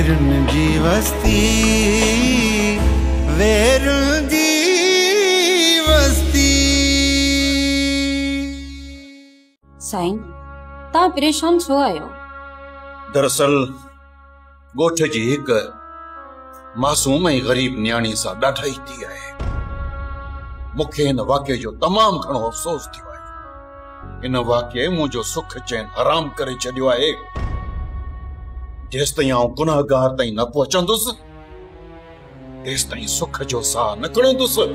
वेरुन जी वस्ती वेरुन जी वस्ती। साईं ता परेशान छो आयो? दरअसल गोठ जी एक मासूम ऐं गरीब न्याणी सां ॾाढाई थी आहे। मूंखे हिन वाक़े जो तमामु घणो अफ़सोस थियो आहे। इन वाक़े मुंहिंजो सुख चैन हराम करे छॾियो आहे। जेसि ताईं आउं गुनाहगार ताईं न पहुचंदुसि तेसि ताईं सुख जो साह न खणंदुसि।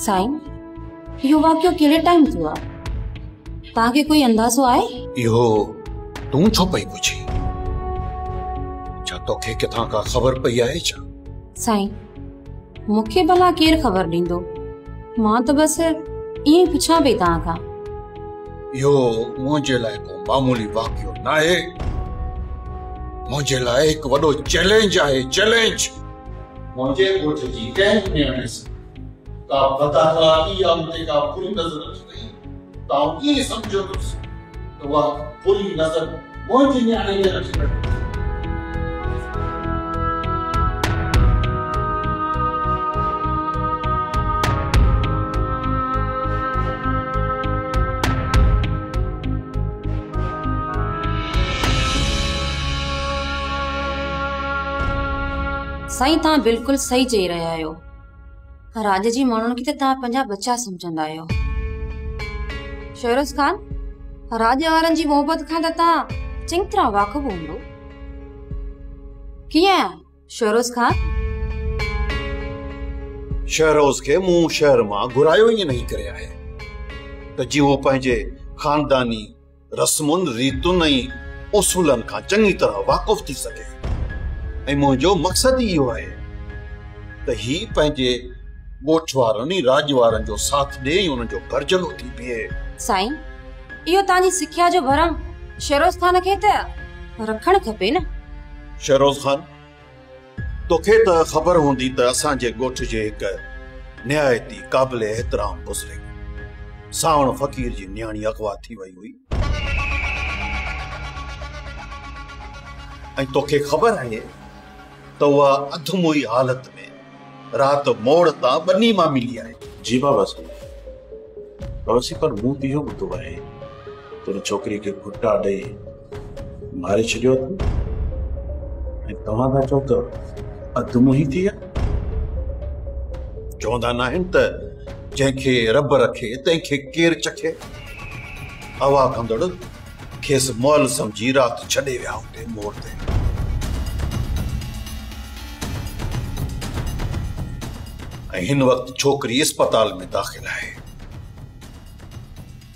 साईं यो वाक़ियो कहिड़े टाइम थियो आहे? तव्हांखे कोई अंदाज़ो आहे? इहो तूं छो पई पुछी? छा तोखे किथां का ख़बर पई आहे छा? साईं मूंखे भला केरु ख़बर ॾींदो? मां त बस ईअं पुछां पई तव्हां खां। इहो मुंहिंजे लाइ को मामूली वाक़ियो न आहे। मुंहिंजे लाइ हिकु वॾो चैलेंज आहे। चैलेंज मुंहिंजे ॻोठ जी कंहिं न्याणे सां का बदअख़लाक़ी या मुझे का बुरी नजर अच गई तो ये समझो तो वह बुरी नजर मुझे न्याणे ने रखी बैठी। साईं तव्हां बिल्कुल सही चई रहिया आहियो। राज जी माण्हुनि खे त तव्हां पंहिंजा बच्चा सम्झंदा आहियो। शहरोज़ खान राज वारनि जी मोहबत खां त तव्हां चङी तरह वाक़ुफ़ हूंदो। कीअं शहरोज़ खान? शहरोज़ खे मूं शहर मां घुरायो ई नहीं करे आहे त जीअं वो पंहिंजे खानदानी रस्मुनि रीतुनि ऐं उसूलनि खां चङी तरह वाक़ुफ़ थी सघे। ऐं मुंहिंजो मक़सदु इहो आहे त ही पंहिंजे ॻोठ वारनि ऐं राज वारनि जो साथ ॾे ऐं उन्हनि जो गर्जलो थी बीहे। साईं इहो तव्हांजी सिख्या जो भरम शहरोज़ खान खे त रखणु खपे न। शहरोज़ खान तोखे त ख़बर हूंदी त असांजे ॻोठ जे हिकु निहायती क़ाबिल एहतराम बुज़ुर्ग सावण फ़क़ीर जी न्याणी अगवा थी वई हुई। ऐं तोखे ख़बर आहे त उहा अधमुई हालत में रात मोड़ तां बनी मां मिली आहे। जी बाबा साईं पड़ोसी पर मूं इहो ॿुधो आहे त उन छोकिरी खे खुटा ॾेई मारे छॾियो ऐं तव्हां था चओ त अधमुई थी आहे। चवंदा न आहिनि त जंहिंखे रब रखे तंहिंखे केरु चखे। हवा कंदड़ खेसि मोल सम्झी राति छॾे विया हुते मोड़ ते। ऐं हिन वक़्तु छोकिरी अस्पताल में दाख़िल आहे।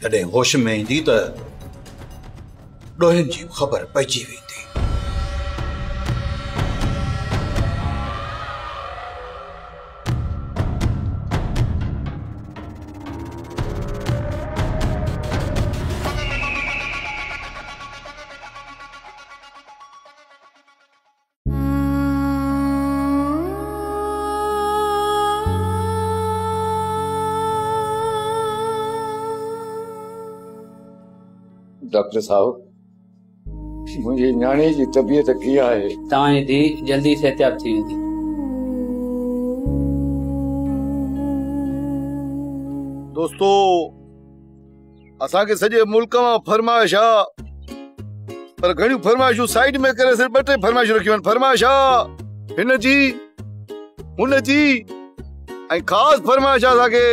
जॾहिं होश में ईंदी त ॾोहिनि जी ख़बर पइजी वेंदी। डॉक्टर साहब मुझे न्याणे जी तबीयत कीअं आहे? तव्हांजी धीउ जल्दी सेहतियाब थी वेंदी। दोस्तो असांखे सॼे मुल्क मां फरमाइश आहे पर घणियूं फरमाइशूं साइड में करे सिर्फ 2-3 फरमाइशूं रखियूं आहिनि। फरमाइश आहे हिन जी हुन जी ऐं ख़ासि फरमाइश आहे असांखे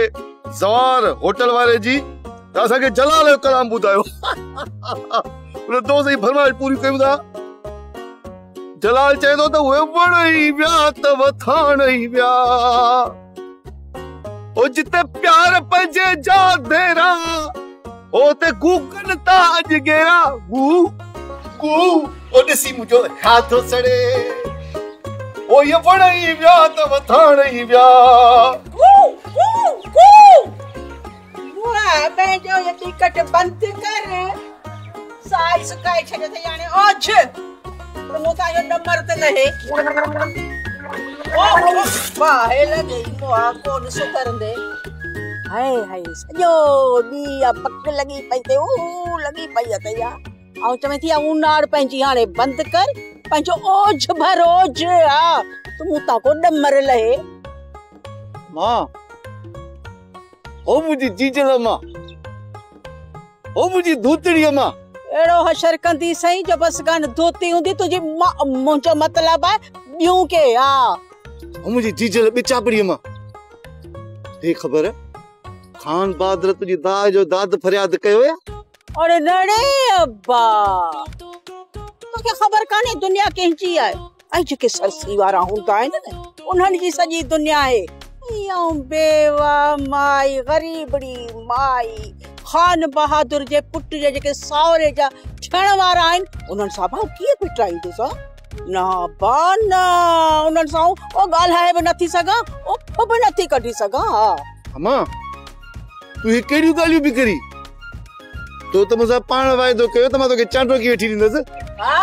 ज़वार होटल वारे जी त असांखे जलाल जो कलाम ॿुधायो। उन दोस्त जी फरमाइश पूरी कयूं था। जलाल चए थो त उहे वण ई विया त वथाण ई विया ओ जिते प्यार पंहिंजे जा देरा ओ ते गूगन ता अज गेरा गू गू ओ ॾिसी मुंहिंजो हाथो सड़े ओ ये वण ई विया त वथाण ई विया। मैं जो ये टिकट बंद कर साई सुकाई छे थे यानी ओछ तो मोता यो नंबर ते नहीं ओ वाह हे लगे तो आ कोन सो करंदे हाय हाय सॼो ॾींहुं पक लॻी पई ते लॻी पई अथई ऐं चवे थी ऊनाड़ पंहिंजी हाणे बंदि कर पंहिंजो ओझ भरोझ हा तूं मूं तां को ॾमर लहे मां ओ मुंहिंजी जीजल मां ओ मुंहिंजी धूतड़ीअ मां अहिड़ो हशर कंदी सही जो बसि कान धोती हूंदी तुंहिंजी मुंहिंजो मतिलबु आहे ॿियूं के हा ओ मुंहिंजी जीजल बिचापड़ीअ मां हे ख़बर खान बहादुर तुंहिंजी दाह जो दाद फरियाद कयो या अरे नड़े अब्बा तोखे ख़बर कान्हे दुनिया कंहिंजी आहे ऐं जेके सरसी वारा हूंदा आहिनि न उन्हनि जी सॼी दुनिया आहे बेवा माई गरीबड़ी माई खान बहादुर जे पुट जे जेके सावरे जा थियण वारा आहिनि उन्हनि सां भाउ कीअं पिटाईंदुसि ना बा ना उन्हनि सां ओ ॻाल्हाए बि नथी सघां उफ बि नथी कढी सघां हा अम्मा तूं हे कहिड़ियूं ॻाल्हियूं बि करी तो त मूंसां पाण वाइदो कयो त मां तोखे चांडो की वेठी ॾींदसि हा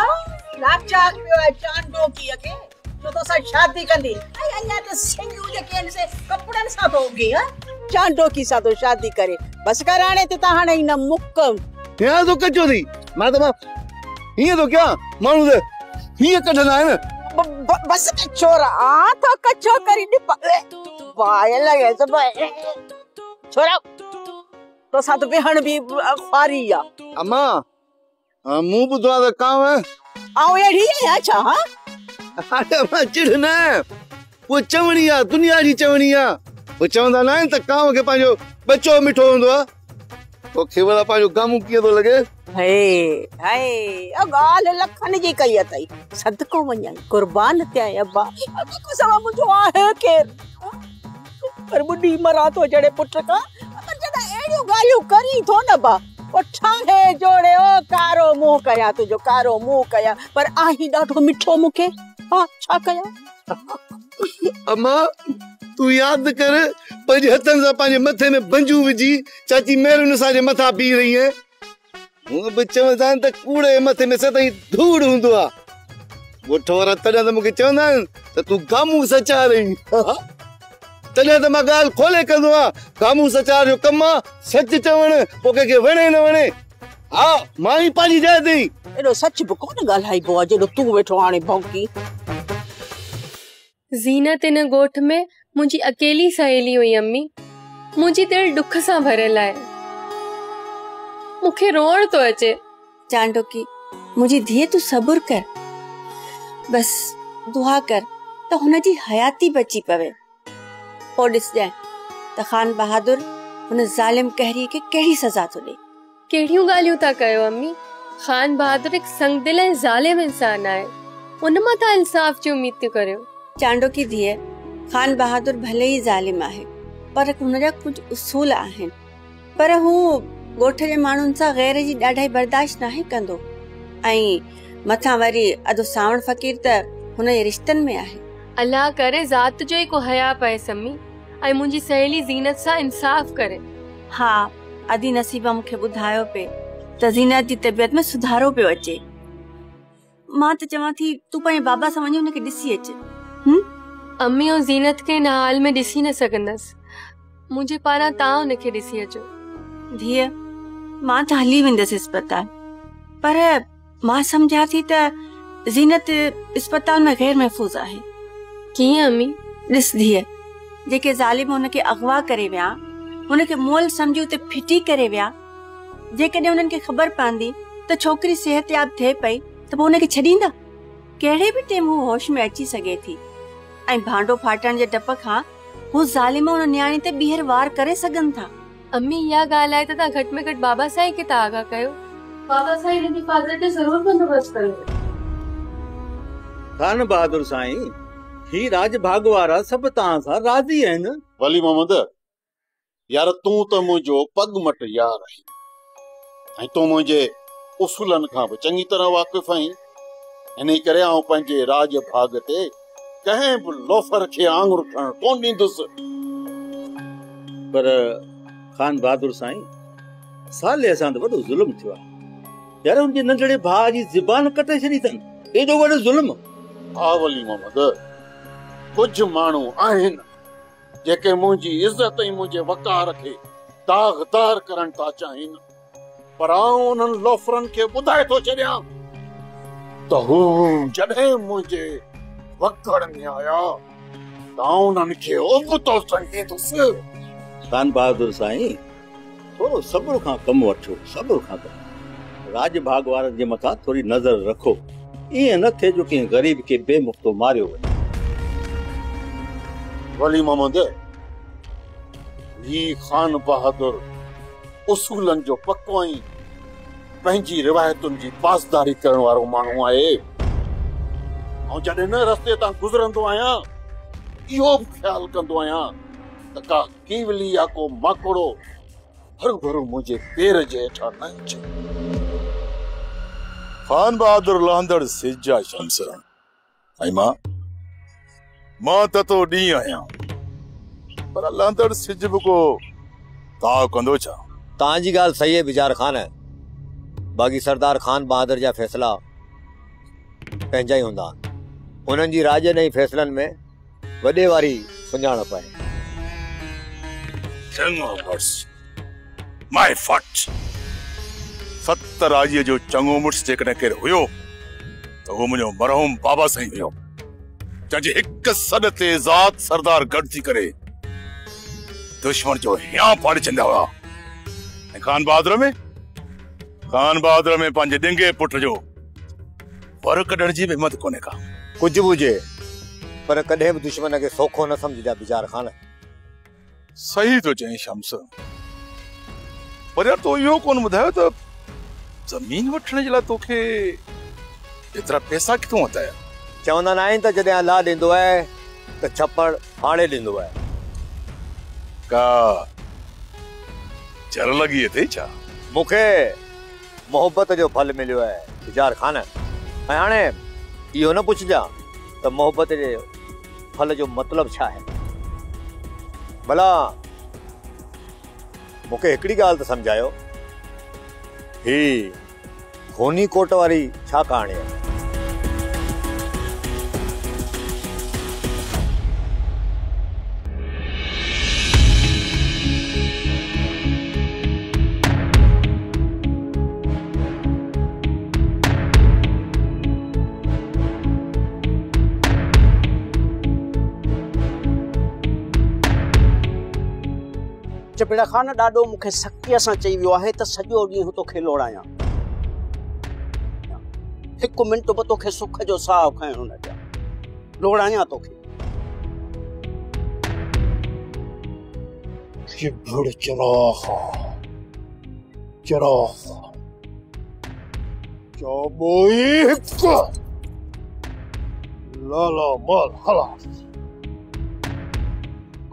लाचार पियो आहे चांडो कीअं खे जो तो सां शादी कंदी ऐं अञा त सिंगियूं जेके आहिनि से कपड़नि सां थो उगे हा चांडो की सां तो शादी करे बसि कर हाणे त तव्हां हाणे हिन मुक हीअं तो कचो थी मां हीअं तो कयां माण्हू त हीअं कढंदा आहिनि बसि कचो रहा तो कचो करी बाय लगे तो बाय छोरा तो सां तो बेहण भी ख्वारी आहे अम्मा मूं ॿुधो आहे त कांव ऐं अहिड़ी आहे छा हा अरे मां चिढ़ न वो चवणी आहे दुनिया जी चवणी आहे वो चवंदा न आहिनि त कांव खे पंहिंजो बच्चो मिठो हूंदो आहे तोखे भला पंहिंजो गामू कीअं थो लॻे हे हाय ॻाल्हि लखनि जी कई अथई सदको वञाई क़ुर्बान थिया अब्बा तोखे सवा मुंहिंजो आहे केरु पर ॿुढी मरां थो जड़े पुट खां जॾहिं अहिड़ियूं ॻाल्हियूं करी थो न बा ठाहे जोड़े ओ कारो मुंहुं कया तुंहिंजो कारो मुंहुं कया पर आहीं ॾाढो मिठो मूंखे हा छा कया अम्मा तूं यादि कर पंहिंजे हथनि सां पंहिंजे मथे में बंजू विझी चाची महिरुनि असांजे मथां पी रही है हूअं बि चवंदा आहिनि त कूड़े मथे में सदाईं धूड़ हूंदो आहे ॻोठ वारा तॾहिं त मूंखे चवंदा आहिनि त तूं गामू सचा रही तॾहिं त मां ॻाल्हि खोले कंदो आहियां गामू सचार जो कमु आहे सच चवणु पोइ कंहिंखे वणे न वणे हा मां ई पंहिंजी जाइ ते एॾो सच बि कोन ॻाल्हाइबो आहे जेॾो तूं वेठो हाणे भौंकी ज़ीनत इन ॻोठ में मुंहिंजी अकेली सहेली हुई अम्मी मुंहिंजी दिलि दुख सां भरियल आहे मूंखे रोअण थो अचे चांडो की मुंहिंजी धीअ तूं सबुर कर बस दुआ कर त हुनजी हयाती बची पवे पोइ ॾिसजांइ त खान बहादुर हुन ज़ालिम कहरीअ खे कहिड़ी सज़ा थो ॾे कहिड़ियूं ॻाल्हियूं था कयो अम्मी खान बहादुर हिकु संगदिल ऐं ज़ालिम इंसान आहे उन मां तव्हां इंसाफ़ जी उमीद थी करियो चांडो की धीअ खान बहादुर भले ई ज़ालिम आहे पर हुनजा कुझु उसूल आहिनि पर हू ॻोठ जे माण्हुनि सां गैर जी ॾाढाई बर्दाश्त नाहे कंदो ऐं मथां वरी अधु सावण फ़क़ीर त हुन जे रिश्तनि में आहे अल्लाह करे ज़ात जो ई को हया पए सम्मी ऐं मुंहिंजी सहेली ज़ीनत सां इंसाफ़ करे हा अदी नसीबा मूंखे ॿुधायो पे त ज़ीनत जी तबियत में सुधारो पियो अचे मां त चवां थी तूं पंहिंजे बाबा सां वञी हुनखे ॾिसी अच अम्मी ऐं ज़ीनत खे हिन हाल में ॾिसी न सघंदसि मुंहिंजे पारां तव्हां हुनखे ॾिसी अचो धीअ मां त हली वेंदसि अस्पताल पर मां सम्झां थी त ज़ीनत अस्पताल में गैर महफ़ूज़ आहे कीअं अम्मी ॾिस धीअ जेके ज़ालिम हुनखे अगवा करे विया हुनखे मोल सम्झी उते फिटी करे विया जेकॾहिं हुननि खे ख़बर पवंदी त छोकिरी सिहतयाब थिए पई त पोइ हुनखे छॾींदा कहिड़े बि टेम हू होश में अची सघे थी ऐं भांडो फाटण जे डप खां हू ज़ालिम हुन न्याणी ते ॿीहर वार करे सघनि था अम्मी इहा ॻाल्हि आहे त तव्हां घटि में घटि बाबा साईं खे त आगाह कयो बाबा साईं हिन जी हिफ़ाज़त जो ज़रूरु बंदोबस्तु कयो खान बहादुर साईं ही राज भाग वारा सभु तव्हां सां राज़ी आहिनि वली मोहम्मद यार तूं त मुंहिंजो पग मट यार आहीं ऐं तूं मुंहिंजे उसूलनि खां बि चङी तरह वाक़िफ़ आहीं हिन करे आउं पंहिंजे राज भाग ते कंहिं बि लोफर खे आङुर खणण कोन ॾींदुसि पर खान बहादुर साईं साले सां त वॾो ज़ुल्म थियो आहे यार हुनजे नंढड़े भाउ जी ज़ुबान कटे छॾी अथनि एॾो वॾो ज़ुल्म हा वली मोहम्मद कुझु माण्हू आहिनि जेके मुंहिंजी इज्जत ऐं मुंहिंजे वक़ार खे दाग़दार करण था चाहिनि, पर आऊं उन्हनि लोफरनि खे ॿुधाए थो छॾियां त हू जॾहिं मुंहिंजे वक़ार में आया त आऊं उन्हनि खे उबतो संगीतुसि। खान बहादुर साईं, थोरो सब्र खां कमु वठो, सब्र खां कमु। राज भाग वारनि जे मथां थोरी नज़र रखो। ईअं न थिए जो कंहिं ग़रीब खे बेमुख़्तो मारियो वञे। वली मोहम्मद, ही खान बहादुर उसूलनि जो पको ऐं पंहिंजी रिवायतुनि जी पासदारी करण वारो माण्हू आहे। ऐं जॾहिं न रस्ते तां गुज़रंदो आहियां, इहो बि ख़्यालु कंदो आहियां त का कीवली या को माकोड़ो हरू मुझे पैर जे हेठां न अचे। खान बहादुर लहंदड़ सिजा शमसरण ऐं मां त तो ॾींहुं आहियां, पर लहंदड़ सिज बि को ताव कंदो छा? तव्हांजी ॻाल्हि सही आहे बिजार खान। बाक़ी सरदार खान बहादुर जा फैसला पंहिंजा ई हूंदा। उन्हनि जी राजनि ऐं फैसलनि में वॾे वारी सुञाणप आहे। चङो मुड़ुस, माय फट। सत राजीअ जो चङो मुड़ुस जेकॾहिं केरु हुयो त उहो मुंहिंजो मरहूम बाबा साईं हुयो, जंहिंजे हिक सॾ ते ज़ात सरदार गॾु थी करे दुश्मन जो हियां पाड़े छॾींदा हुआ। ऐं खान बहादुर में पंहिंजे ॾिंगे पुट जो वर कढण जी बि हिमत कोन्हे का। कुझु बि हुजे, पर कॾहिं बि दुश्मन खे सौखो न सम्झिजा बिजार खान। सही तो चई शम्स, पर यार तो इहो कोन ॿुधायो त ज़मीन वठण जे लाइ तोखे एतिरा पैसा किथां वरिता? चवंदा न आहिनि त जॾहिं अलाह ॾींदो आहे त छप्पड़ हाणे ॾींदो आहे। का चर लॻी अथई छा? मूंखे मोहब्बत जो फल मिलियो आहे बिजार खान। ऐं हाणे इहो न पुछजां त मोहब्बत जे फल जो मतिलबु छा आहे। भला मूंखे हिकिड़ी ॻाल्हि त सम्झायो, ही खूनी कोट वारी छा कहाणी आहे? चपेड़ा खान ॾाढो मूंखे सख़्तीअ सां चई वियो आहे त सॼो ॾींहुं तोखे लोड़ायां। हिकु मिंट बि तोखे सुख जो साहु खणणु न ॾियां, लोड़ायां तोखे। चिबड़ चराहा चाबोइक लाला माल खलास।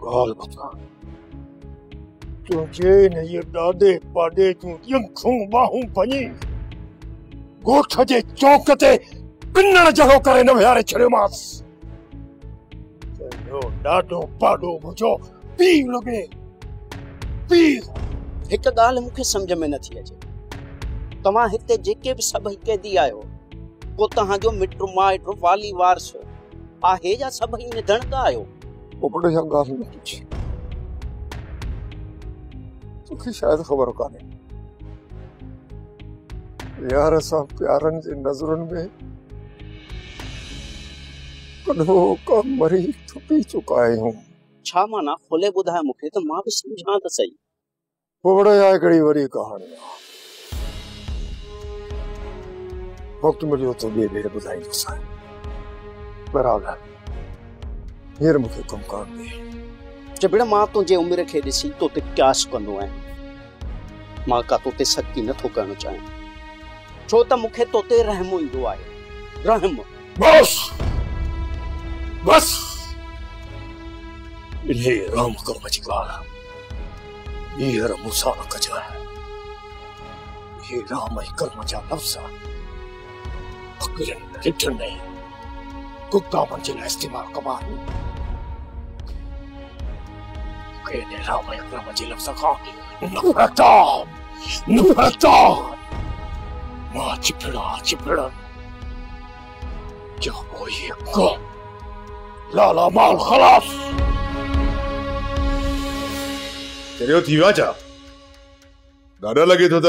गाल बता तुझे न ये डाडे पाडे तू यंखूं बाहूं बनी गोठ जे चौक ते पिन्नण जगह करे न विहारे छड़ियो मास। चयो डाडो पाडो मुझो पी लगे पी। हिकु ॻाल्हि मूंखे सम्झ में नथी अचे, तव्हां हिते जेके बि सभई कैदी आहियो, को तव्हांजो मिट माइट वाली वारस आहे या सभई निधणदा आहियो? पोपड़ जा ॻाल्हि न पुछ, तोखे शायद ख़बर कान्हे यार, असां प्यारनि जे नज़रुनि में कॾो का मरी थुपी चुका आहियूं। छा माना खोले ॿुधाए मूंखे त मां बि सम्झां त सही। पोपड़ जा हिकिड़ी वरी कहाणी आहे, वक़्तु मिलियो त ॿिए भेरे ॿुधाईंदुसि। बराबरि हींअर मूंखे कमु करणु ॾे। चपेड़ा मां तुंहिंजे उमिरि खे ॾिसी तोते क्यास कंदो आहियां। मां का तोते सख्ती नथो करणु चाहियां, छो त मूंखे तोते रहमो ईंदो आहे। रहम बस इहे राम कर्म जी ॻाल्हि हींअर मूंसां न कजांइ। इहे राम ऐं कर्म जा लफ़्ज़ फ़क़ीरनि रिठनि में गुप्तामनि जे लाइ इस्तेमालु कबा आहिनि। मूंखे राम ऐं कर्म जे लफ़्ज़ खां नफ़रत आहे। मां चिपड़ा जाबोई लाला माल खलास। चरियो थी वियो छा? ॾाढो लॻे थो त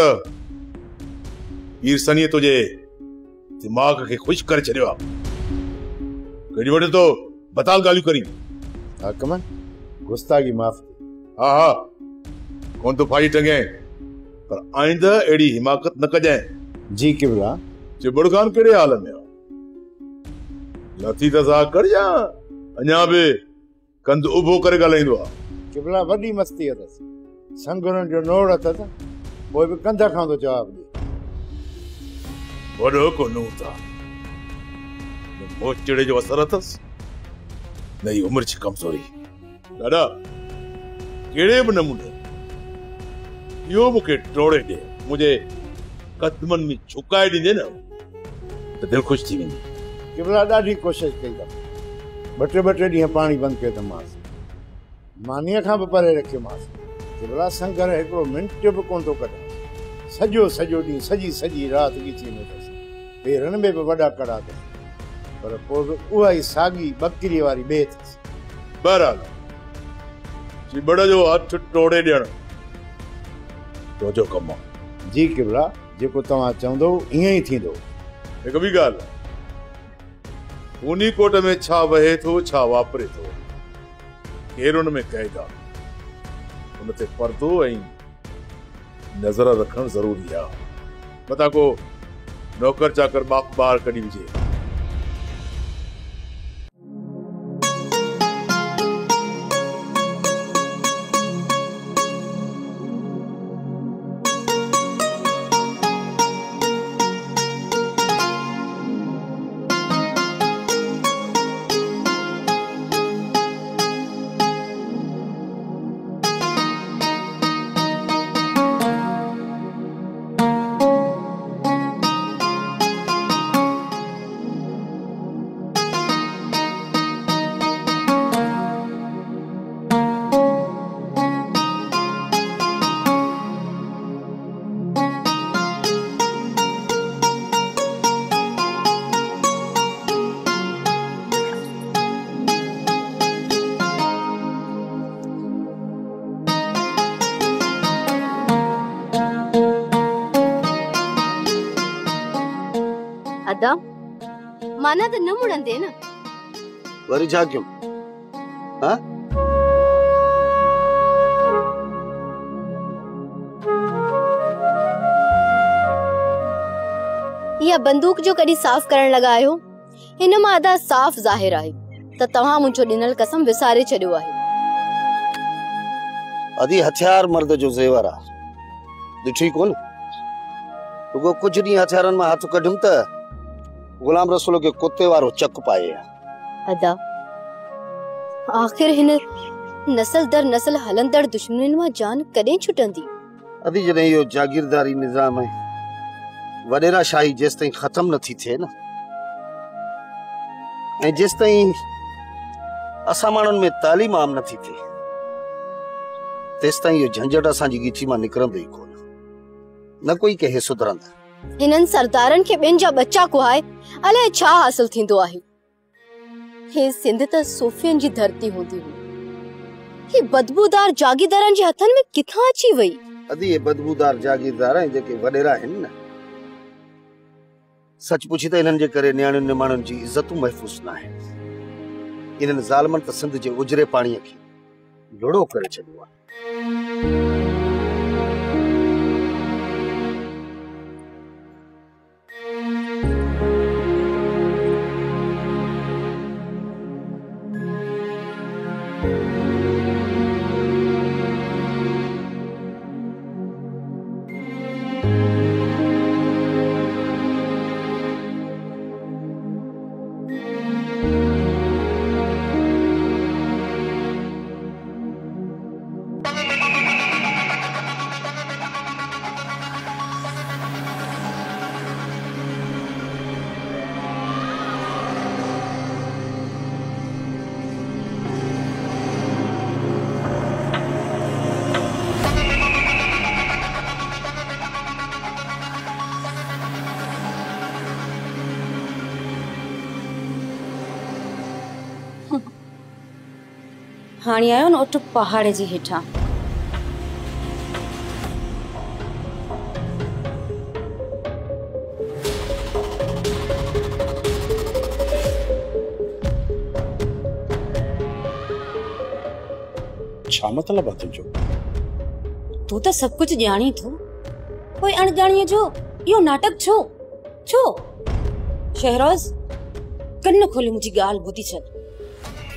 हीर सनीअ तुंहिंजे दिमाग़ खे ख़ुशि करे छॾियो आहे। केॾी वॾे तो बताल ॻाल्हियूं करी। हाकमन गुस्तागी माफ़। हा हा कोन तो फाई टंगे, पर आइंदा अहिड़ी हिमाकत न कजांइ। जी किबला। चिबड़ खान कहिड़े हाल में आहे? लथी त सा कर जा, अञा बि कंद उभो करे ॻाल्हाईंदो आहे। किबला वॾी मस्ती अथसि, संगुरनि जो नोड़ अथसि, पोइ बि कंध खां थो जवाब ॾे। वॾो कोन्ह था, मोचड़े जो असर अथसि, नई उमिरि जी कमज़ोरी। ॾाढा कहिड़े बि नमूने इहो मूंखे टोड़े ॾे, मुंहिंजे कदमनि में झुकाए ॾींदे न त दिलि ख़ुशि थी वेंदी। किबला ॾाढी कोशिशि कई अथमि, ॿ टे ॾींहं पाणी बंदि कयो अथमांसि, मानीअ खां बि परे रखियोमांसि। किबला संगर हिकिड़ो मिंट बि कोन थो कढां, सॼो ॾींहुं सॼी राति ॻीची में अथसि, पेरनि में बि वॾा कड़ा अथसि, पर पोइ बि उहा ई साॻी ॿकिरीअ वारी ॿिए अथसि। बहरहाल चिबड़ जो हथ टोड़े ॾियणु तुंहिंजो कमु आहे। जी किबला, जेको तव्हां चवंदो ईअं ई थींदो। हिकु ॿी ॻाल्हि, उनी कोट में छा वहे थो, छा वापरे थो, केरु उन में क़ैद आहे, उन ते पर्दो ऐं नज़र रखणु ज़रूरी आहे। मथां को नौकर चाकर ॿार कढी विझे। अदा माना त न मुड़ंदे न। वरी छा क्यों? हाँ? या बंदूक जो कड़ी साफ करण लगा आयो, हिन मां अदा साफ ज़ाहिर आहे त तव्हां मुंहिंजो ॾिनल कसम विसारे छॾियो आहे। अदी हथियार मर्द जो ज़ेवर आहे, ॾिठी कोन? रुगो कुछ ॾींहं हथियारनि मां हथ कढियुमि त गुलाम रसूल के कुत्ते वारो चक पाए। अदा आखिर हिन नस्ल दर नस्ल हलंदड़ दुश्मनी मां जान कॾहिं छुटंदी? अदी जॾहिं इहो जागीरदारी निज़ाम है वडेरा शाही जेस ताईं खत्म न थी थिए न, ऐं जेस ताईं असां माण्हुनि में तालीम आम न थी थिए, तेस ताईं इहो झंझट असांजी ॻीची मां निकिरंदो ई कोन, न कोई कंहिं सुधरंदा। हिननि सरदारनि खे ॿियनि जा बच्चा कुहाए अलाए छा हासिल थींदो आहे। हे सिंध त सूफियनि जी धरती हूंदी हुई, ही बदबूदार जागीरदारनि जे हथनि में किथां अची वई? अदी ये बदबूदार जागीरदार ऐं जेके वडेरा आहिनि न, सच पुछी त इन्हनि जे करे न्याणियुनि निमाणियुनि जी इज़तूं महफ़ूज़ न आहिनि। इन्हनि ज़ालमनि त सिंध जे उजरे पाणीअ खे लोड़ो करे छॾियो आहे। हाणे आयो न उठ पहाड़ जी हेठां, छा मतलब आहे तुंहिंजो? तू तो सब कुछ जानी थो, कोई अणजाणीअ जो यो नाटक छो छो? शहरोज कन्न खोले मुझी गाल ॿुधी छॾ।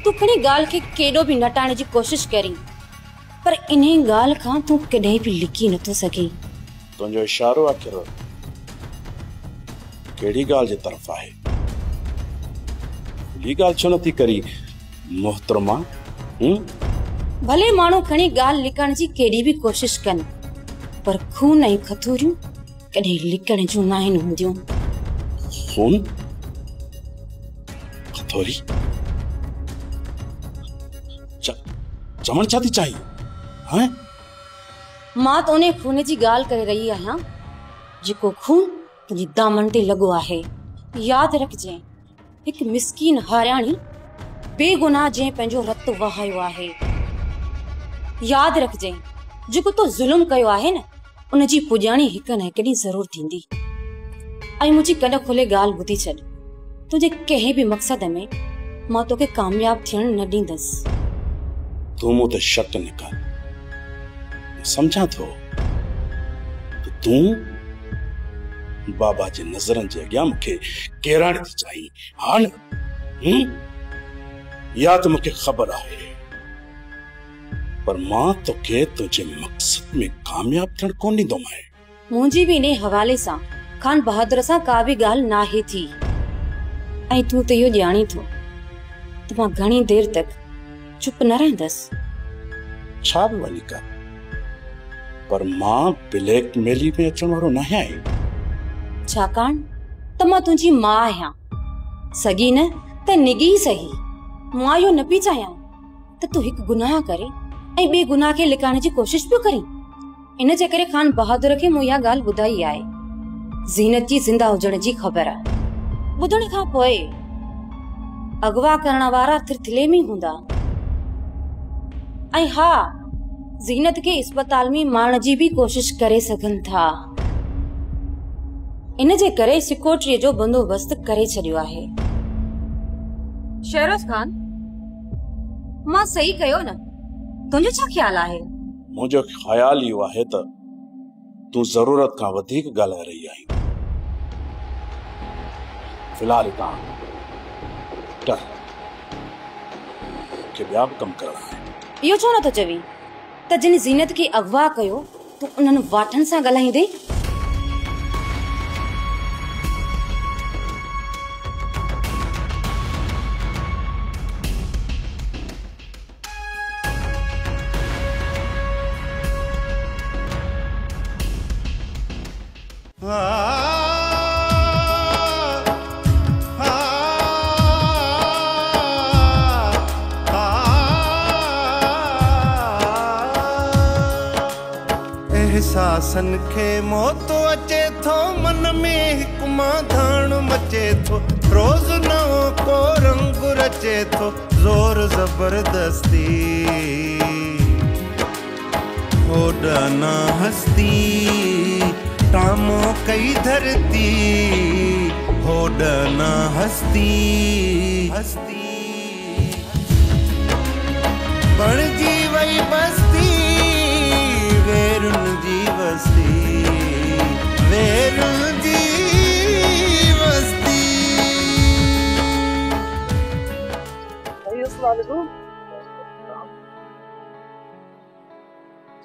तू खणी गाल के केॾो भी नटाइण जी कोशिश करी, पर इन्हीं गाल खां तू कॾहिं भी लिकी नथो सघी। तुंहिंजो इशारो आखिर केड़ी गाल जे तरफ आहे? ली गाल छो नथी करी मोहतरमा? भले माण्हू खणी गाल लिकण जी केड़ी भी कोशिश कन, पर खून ऐं खथूरियूं कॾहिं लिकण जूं न आहिनि हूंदियूं। खून खथोरी चमन छा थी चाहिए? हाँ? मां तो उन्हें खून जी गाल करे रही आहियां जेको खून तुंहिंजी दामन ते लॻो आहे। याद रखजे, हिक मिस्कीन हारियाणी बेगुनाह जे पंहिंजो रत वहायो आहे। याद रखजे, जेको तो ज़ुल्म कयो आहे न, उन जी पुॼाणी हिक न हिक ॾींहुं ज़रूर थींदी। ऐं मुंहिंजी कॾ खोले ॻाल्हि ॿुधी छॾ, तुंहिंजे कंहिं भी मक़सद में मां तोखे कामयाब थियण न ॾींदसि। तू मूं ते शक न कर, समझा थो तू बाबा जे नज़रनि जे अॻियां मूंखे केराण थी चाही। हाँ या तो मूंखे ख़बर आहे, पर मां तोखे तुंहिंजे मक़सद में कामयाब थियण कोन ॾींदोमांइ। मुंहिंजी भी इन हवाले सां खान बहादुर सां का भी ॻाल्हि नाहे थी। ऐं तूं त इहो ॼाणी थो त मां घणी देर तक चुप न रहंदसि। छा बि वञी कर, पर मां ब्लैकमेली में अचण वारो न आहियां। छाकाणि त मां तुंहिंजी मां आहियां, सगी न त निगी सही। मां इहो न पई चाहियां त तूं हिकु गुनाह करे ऐं ॿिए गुनाह खे लिकाइण जी कोशिश पियो करीं। इन जे करे खान बहादुर खे मूं इहा ॻाल्हि ॿुधाई आहे। ज़ीनत जी ज़िंदा हुजण जी ख़बर आहे। ॿुधण खां पोइ अगवा करण वारा थिरथिले में हूंदा। ऐं हा, ज़ीनत खे अस्पताल में मारण जी भी कोशिश करे सघनि था। इन जे करे सिक्योरिटीअ जो बंदोबस्त करे छॾियो आहे। शहरोज खान, मां सही कयो न? तुंहिंजो छा ख्याल आहे? मुंहिंजो ख्याल इहो आहे त तूं ज़रूरत खां वधीक ॻाल्हाए रही आहीं। फिलहाल हितां कर के ॿिया बि कमु करणा आहे। इहो छो नथो चवी त जिन ज़ीनत खे अगवा कयो तूं उन्हनि वाठनि सां ॻाल्हाईंदे? एहसासन खे मौत अचे थो, मन में हिकु माधाण मचे थो। रोज़ नओं को रंग रचे थो, ज़ोर ज़बरदस्ती होॾा न हस्ती। टामो कई धरती होॾा न हस्ती। बणजी वई बस्ती वेरुन जी बस्ती, वेरुन जी बस्ती।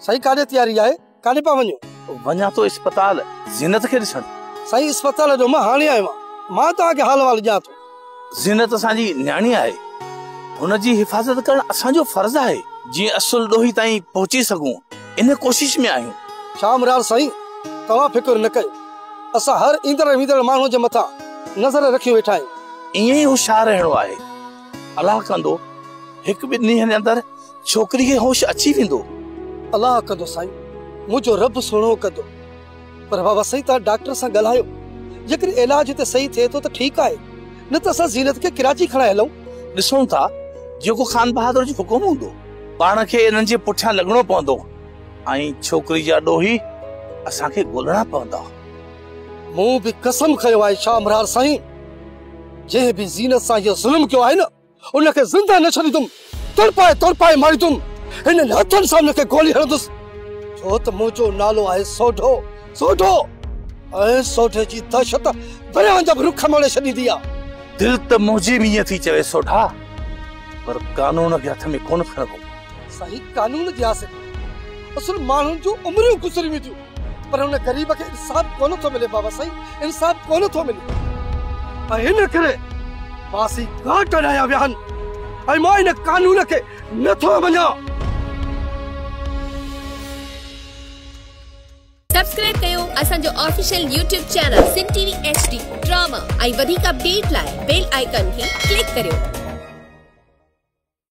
सही काॾे तैयारी आहे? काॾे पा वञो? वञा तो अस्पताल ज़ीनत खे ॾिसण। साईं अस्पताल जो मां हाणे आयो आहियां। मां तव्हांखे हाल वाल ॼाण थो। ज़ीनत असांजी न्याणी आहे, हुनजी हिफ़ाज़त करण असांजो फर्ज़ आहे। जीअं असुल ॾोही ताईं पहुची सघूं इन कोशिश में आहियूं। शामरार साईं, तव्हां फिक्र न कयो। असां हर ईंदड़ वींदड़ माण्हू जे मथां नज़र रखी वेठा आहियूं। ईअं ई होशियार रहणो आहे। अलाह कंदो हिकु ॿिनि ॾींहंनि जे अंदरि छोकिरी खे होश अची वेंदो। अलाह कंदो साईं, मुंहिंजो रब सुहिणो कंदो। पर बाबा साईं, तव्हां डॉक्टर सां ॻाल्हायो। जेकर इलाज हिते सही थिए थो त ठीकु आहे, न त असां ज़ीनत खे कराची खणाए हलूं। ॾिसूं था जेको खान बहादुर जो हुकुम हूंदो। पाण खे इन्हनि जे पुठियां लॻणो पवंदो ऐं छोकिरी जा ॾोही असांखे ॻोल्हणा पवंदा। मूं बि कसम खयो आहे शामरार साईं, जंहिं बि ज़ीनत सां इहो ज़ुल्म कयो आहे न, उनखे ज़िंदा न छॾींदुमि। तड़पाए मारींदुमि। इन हथन सामने के गोली हणंदुसि छो त मुंहिंजो नालो आहे सोढो सोढो ऐं सोढे जी दहशत दरियाह जा रुख मोड़े छॾींदी आहे। दिल त मुंहिंजी बि ईअं थी चवे सोढा, पर कानून खे हथ में कोन खणबो। सही कानून जी आसे असुल माण्हुनि जूं उमिरियूं गुज़री वेंदियूं, पर हुन गरीब खे इंसाफ कोन थो मिले बाबा साईं, इंसाफ कोन थो मिले। ऐं हिन करे फांसी घाट हणाया विया आहिनि ऐं मां इन कानून खे नथो मञां। सब्सक्राइब कयो असांजो official YouTube channel Singh TV HD drama ऐं वधीक अपडेट लाइ बेल आइकन खे क्लिक करियो।